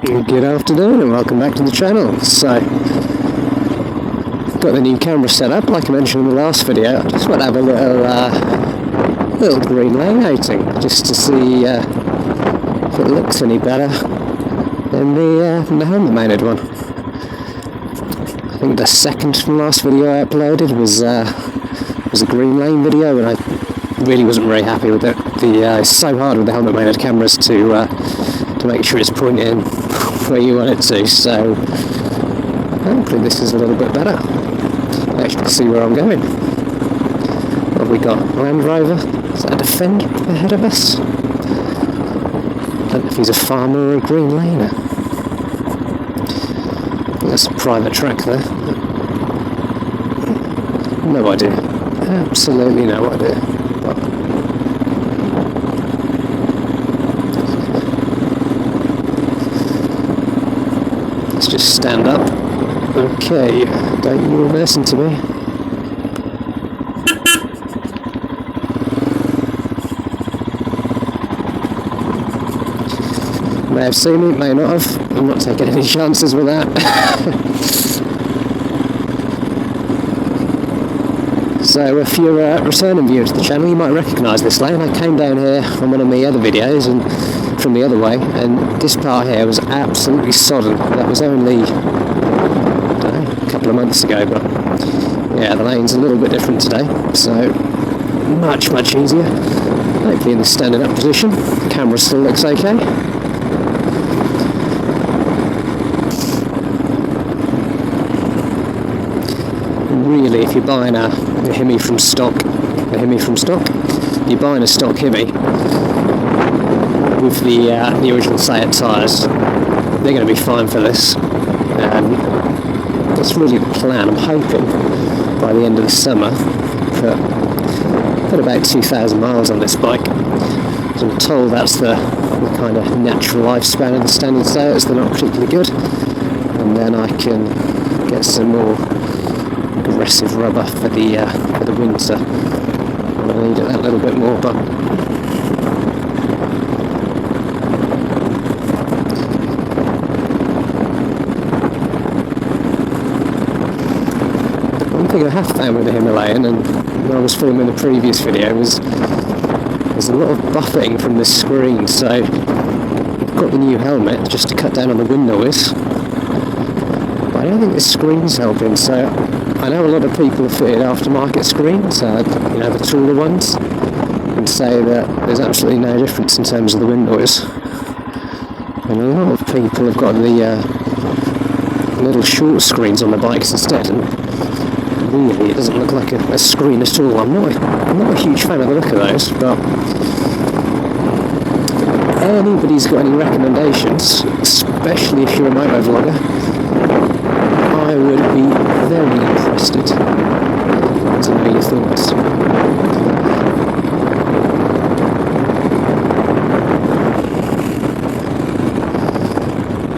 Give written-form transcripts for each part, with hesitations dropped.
Good afternoon and welcome back to the channel. So, got the new camera set up like I mentioned in the last video. I just want to have a little Green Lane outing just to see if it looks any better than the helmet mounted one. I think the second from last video I uploaded was a Green Lane video, and I really wasn't very happy with it. It's so hard with the helmet mounted cameras to make sure it's pointing where you want it to, so hopefully this is a little bit better. I actually see where I'm going. What have we got? Land Rover? Is that a Defender ahead of us? I don't know if he's a farmer or a Green Laner. I think that's a private track there. No idea. Absolutely no idea. Let's just stand up. Okay, don't you listen to me. May have seen me, may not have. I'm not taking any chances with that. So if you're a returning viewer to the channel, you might recognise this lane. I came down here on one of my other videos and from the other way, and this part here was absolutely sodden. That was only, I don't know, a couple of months ago, but yeah, the lane's a little bit different today, so much easier. Hopefully in the standing up position, the camera still looks okay. Really, if you're buying a Hemi from stock, you're buying a stock Hemi with the original Seat tyres, they're going to be fine for this. That's really the plan. I'm hoping by the end of the summer put about 2,000 miles on this bike. So I'm told that's the kind of natural lifespan of the standard Seats. They're not particularly good, and then I can get some more aggressive rubber for the winter. I need it that little bit more, but one thing I have found with the Himalayan, and when I was filming the previous video, was there's a lot of buffeting from the screen. So I've got the new helmet just to cut down on the wind noise, but I don't think the screen's helping. So I know a lot of people have fitted aftermarket screens, the taller ones, and say that there's absolutely no difference in terms of the wind noise. And a lot of people have got the little short screens on the bikes instead, and really it doesn't look like a screen at all. I'm not a huge fan of the look of those, but if anybody's got any recommendations, especially if you're a moto vlogger, I would be very interested to know your thoughts.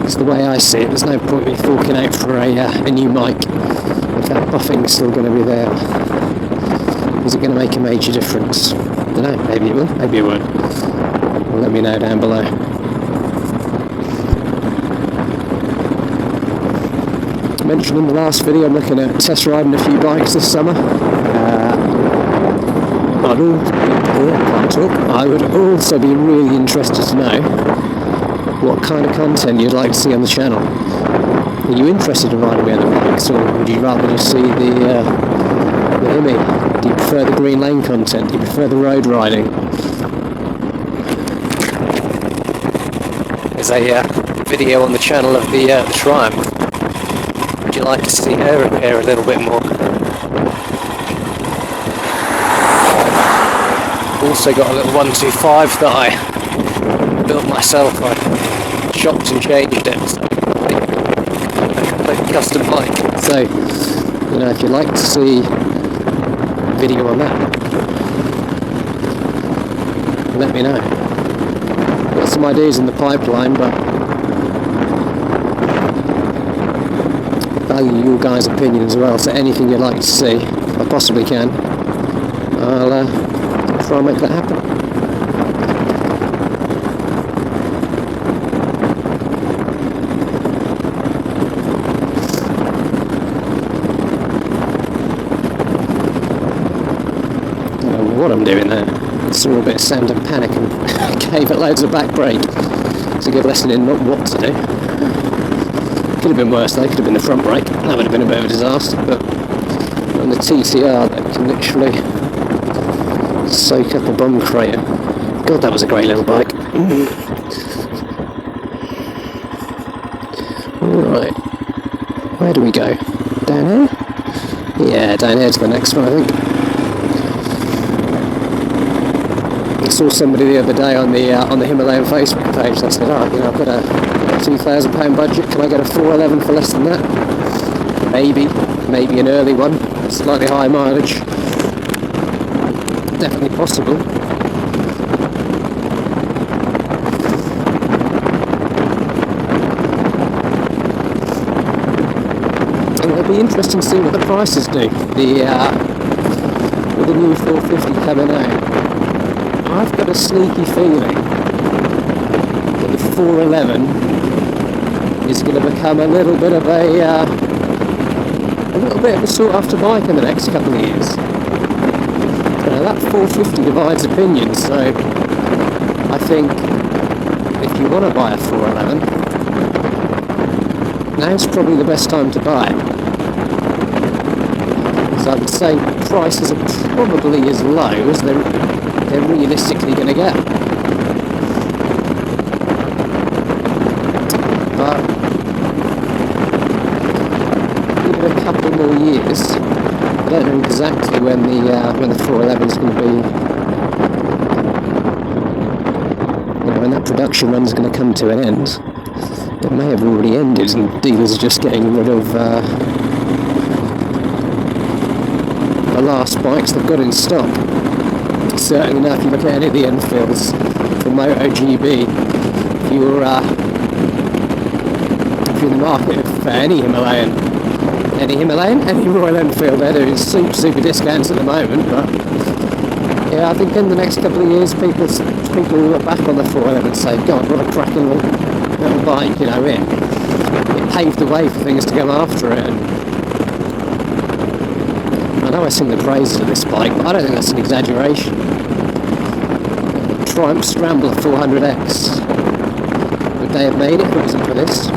It's the way I see it. There's no point me forking out for a new mic if that buffing's still going to be there. Is it going to make a major difference? I don't know. Maybe it will. Maybe it won't. Well, let me know down below. Mentioned in the last video, I'm looking at test riding a few bikes this summer. I would also be really interested to know what kind of content you'd like to see on the channel. Are you interested in riding the other bikes, or would you rather just see the Hemi? Do you prefer the Green Lane content? Do you prefer the road riding? There's a video on the channel of the Triumph. Would you like to see her repair a little bit more? Also got a little 125 that I built myself. I chopped and changed it, so a custom bike. So, if you'd like to see a video on that, let me know. Got some ideas in the pipeline, but value your guys' opinion as well, so anything you'd like to see, if I possibly can, I'll try and make that happen. what I'm doing there. Saw a bit of sound and panic and gave it loads of back brake. It's a good lesson in not what to do. Could have been worse though, could have been the front brake. That would have been a bit of a disaster, but on the TCR that can literally soak up a bomb crater. God, that was a great little bike. Right, where do we go? Down here? Yeah, down here to the next one, I think. I saw somebody the other day on the Himalayan Facebook page that said, oh, you know, I've got a £2,000 budget, can I get a 411 for less than that? Maybe an early one, slightly higher mileage. Definitely possible. It'll be interesting to see what the prices do. With the new 450 coming out, I've got a sneaky feeling that the 411 is going to become a little bit of a sought after bike in the next couple of years. That 450 divides opinions, so I think if you want to buy a 411, now's probably the best time to buy it. So I would say prices are probably as low as they're realistically going to get. But give it a couple more years. I don't know exactly when the 411 is going to be. You know, when that production run is going to come to an end. It may have already ended, and dealers are just getting rid of the last bikes they've got in stock. Certainly now, if you look at any of the Enfields from MotoGP, if you're in the market for any Royal Enfield, they're doing super discounts at the moment. But yeah, I think in the next couple of years, people will look back on the 411 and say, God, what a cracking little bike, you know, it paved the way for things to come after it. And I know I sing the praises of this bike, but I don't think that's an exaggeration. Triumph Scrambler 400X, would they have made it if it wasn't for this?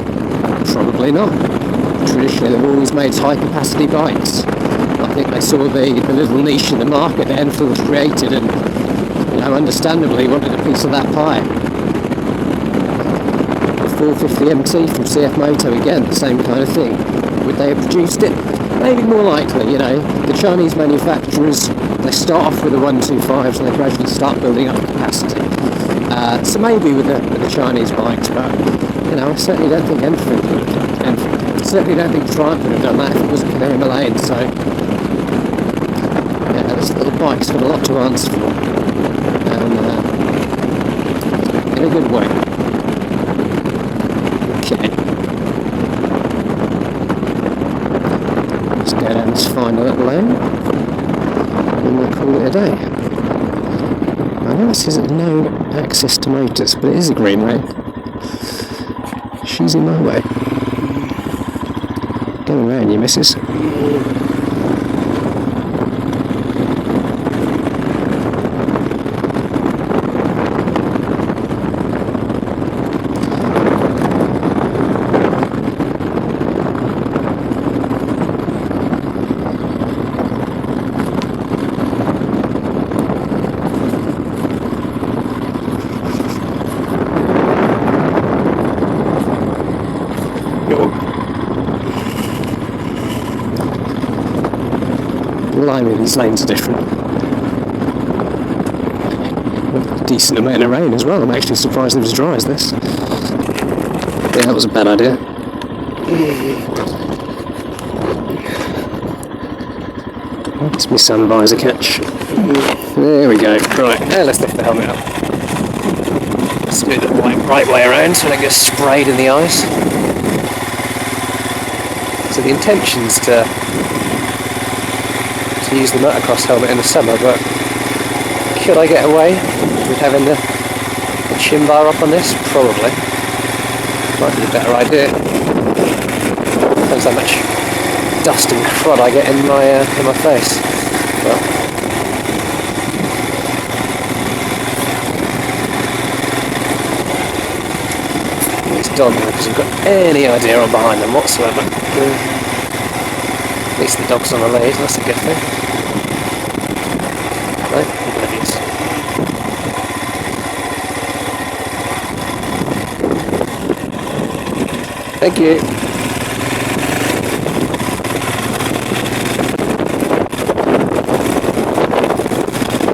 Probably not. Traditionally they've always made high capacity bikes. I think they saw the little niche in the market that Enfield created, and you know, understandably wanted a piece of that pie. 450 MT from CF Moto, again, the same kind of thing. Would they have produced it? Maybe more likely, you know. The Chinese manufacturers, they start off with the 125s and they gradually start building up capacity. So maybe with the Chinese bikes, but you know, I certainly don't think Enfield would have done. Certainly don't think Triumph would have done that if it wasn't for the Himalayan. So yeah, this little bike's got a lot to answer for, and in a good way. Okay. Let's go down this final little lane and we'll call it a day. I know this isn't no access to motors, but it is a green lane. She's in my way. Going round, you missus. Blimey, these lanes are different. A decent amount of rain as well. I'm actually surprised it was as dry as this. Yeah, that was a bad idea. It's my sun visor catch. There we go. Right, now let's lift the helmet up. Let's do it the right way around so it gets sprayed in the ice. So the intention's to use the motocross helmet in the summer, but could I get away with having the chin bar up on this? Probably. Might be a better idea. Depends how much dust and crud I get in my face. But dog because we've got any idea on behind them whatsoever. At least the dog's on a lead, that's a good thing. Right, oblivious. Thank you.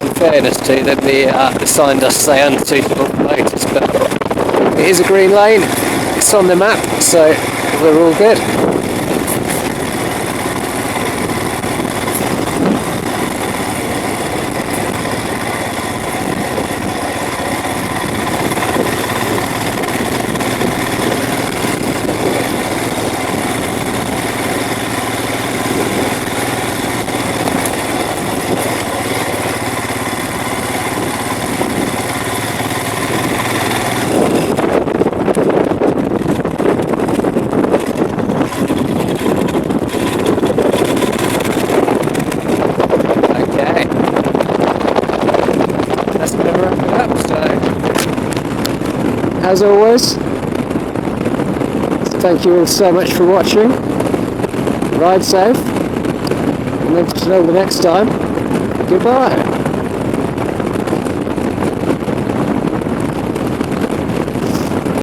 In fairness to them, the sign does say unsuitable for motors, but it is a green lane, it's on the map, so we're all good. As always, thank you all so much for watching. Ride safe, and until the next time, goodbye.